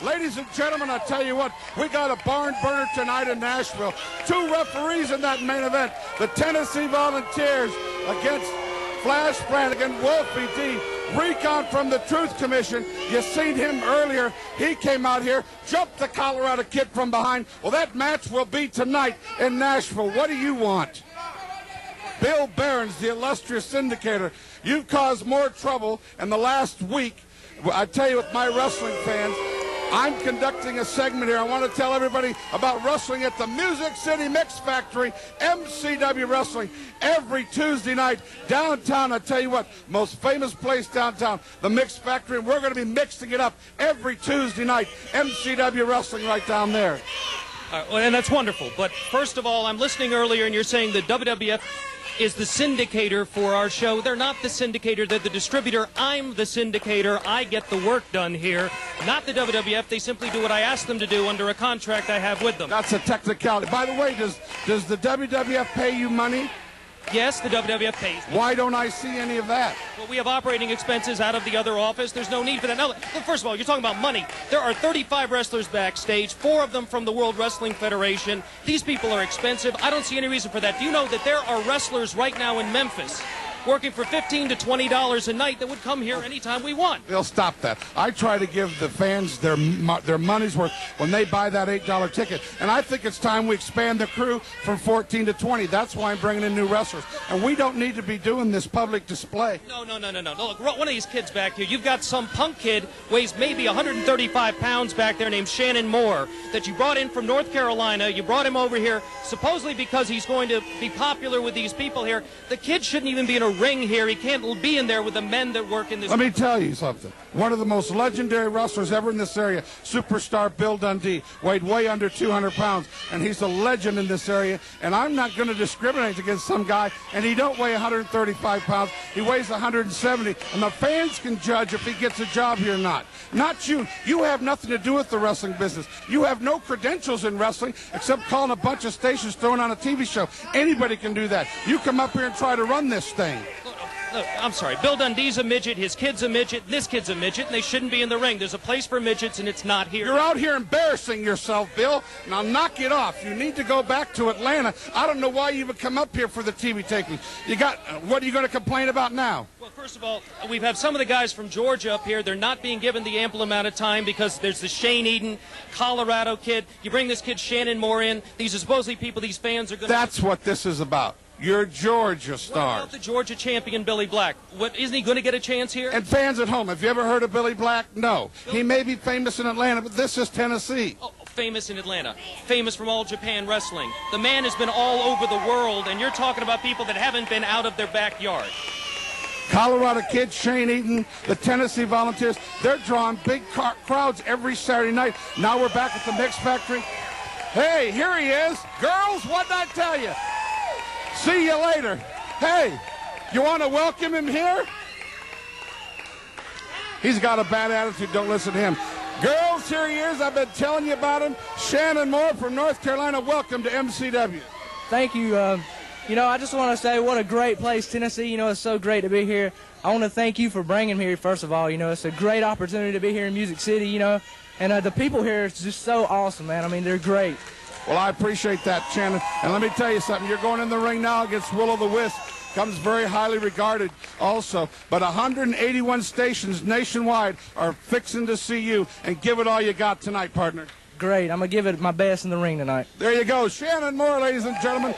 Ladies and gentlemen, I tell you what, we got a barn burner tonight in Nashville. 2 referees in that main event. The Tennessee Volunteers against Flash Flanagan, Wolfie D. Recon from the Truth Commission. You seen him earlier. He came out here, jumped the Colorado kid from behind. Well, that match will be tonight in Nashville. What do you want? Bill Behrens, the illustrious syndicator, you've caused more trouble in the last week. I tell you, with my wrestling fans, I'm conducting a segment here. I want to tell everybody about wrestling at the Music City Mix Factory, MCW Wrestling, every Tuesday night downtown. I tell you what, most famous place downtown, the Mix Factory, and we're going to be mixing it up every Tuesday night. MCW Wrestling right down there. Well, and that's wonderful. But first of all, I'm listening earlier, and you're saying the WWF is the syndicator for our show. They're not the syndicator, they're the distributor. I'm the syndicator. I get the work done here, not the WWF. They simply do what I ask them to do under a contract I have with them. That's a technicality. By the way, does the WWF pay you money? Yes, the WWF pays me. Why don't I see any of that? Well, we have operating expenses out of the other office. There's no need for that. Now, look, first of all, you're talking about money. There are 35 wrestlers backstage, 4 of them from the World Wrestling Federation. These people are expensive. I don't see any reason for that. Do you know that there are wrestlers right now in Memphis working for $15 to $20 a night that would come here anytime we want? They'll stop that. I try to give the fans their money's worth when they buy that $8 ticket. And I think it's time we expand the crew from 14 to 20. That's why I'm bringing in new wrestlers. And we don't need to be doing this public display. No. Look, one of these kids back here, you've got some punk kid, weighs maybe 135 pounds back there named Shannon Moore that you brought in from North Carolina. You brought him over here supposedly because he's going to be popular with these people here. The kid shouldn't even be in a ring here. He can't be in there with the men that work in this. Let me tell you something. One of the most legendary wrestlers ever in this area, superstar Bill Dundee, weighed way under 200 pounds, and he's a legend in this area. And I'm not going to discriminate against some guy, and he don't weigh 135 pounds. He weighs 170, and the fans can judge if he gets a job here or not. Not you. You have nothing to do with the wrestling business. You have no credentials in wrestling except calling a bunch of stations throwing on a TV show. Anybody can do that. You come up here and try to run this thing. Look, I'm sorry. Bill Dundee's a midget, his kid's a midget, this kid's a midget, and they shouldn't be in the ring. There's a place for midgets, and it's not here. You're out here embarrassing yourself, Bill. Now knock it off. You need to go back to Atlanta. I don't know why you even come up here for the TV taping. What are you going to complain about now? Well, first of all, we've had some of the guys from Georgia up here. They're not being given the ample amount of time because there's the Shane Eden, Colorado kid. You bring this kid Shannon Moore in. These are supposedly people these fans are going to... That's what this is about. You're Georgia stars. What about the Georgia champion, Billy Black? Isn't he going to get a chance here? And fans at home, have you ever heard of Billy Black? No. He may be famous in Atlanta, but this is Tennessee. Oh, famous in Atlanta. Famous from All Japan Wrestling. The man has been all over the world, and you're talking about people that haven't been out of their backyard. Colorado kids, Shane Eaton, the Tennessee Volunteers, they're drawing big crowds every Saturday night. Now we're back at the Mix Factory. Hey, here he is. Girls, what'd I tell you? See you later. Hey, you want to welcome him here? He's got a bad attitude. Don't listen to him. Girls, here he is. I've been telling you about him. Shannon Moore from North Carolina. Welcome to MCW. Thank you. I just want to say what a great place, Tennessee. It's so great to be here. I want to thank you for bringing me here, first of all. It's a great opportunity to be here in Music City, and the people here is just so awesome, man. I mean, they're great. Well, I appreciate that, Shannon. And let me tell you something. You're going in the ring now against Will-O-the-Wisp. Comes very highly regarded also. But 181 stations nationwide are fixing to see you. And give it all you got tonight, partner. Great. I'm going to give it my best in the ring tonight. There you go. Shannon Moore, ladies and gentlemen.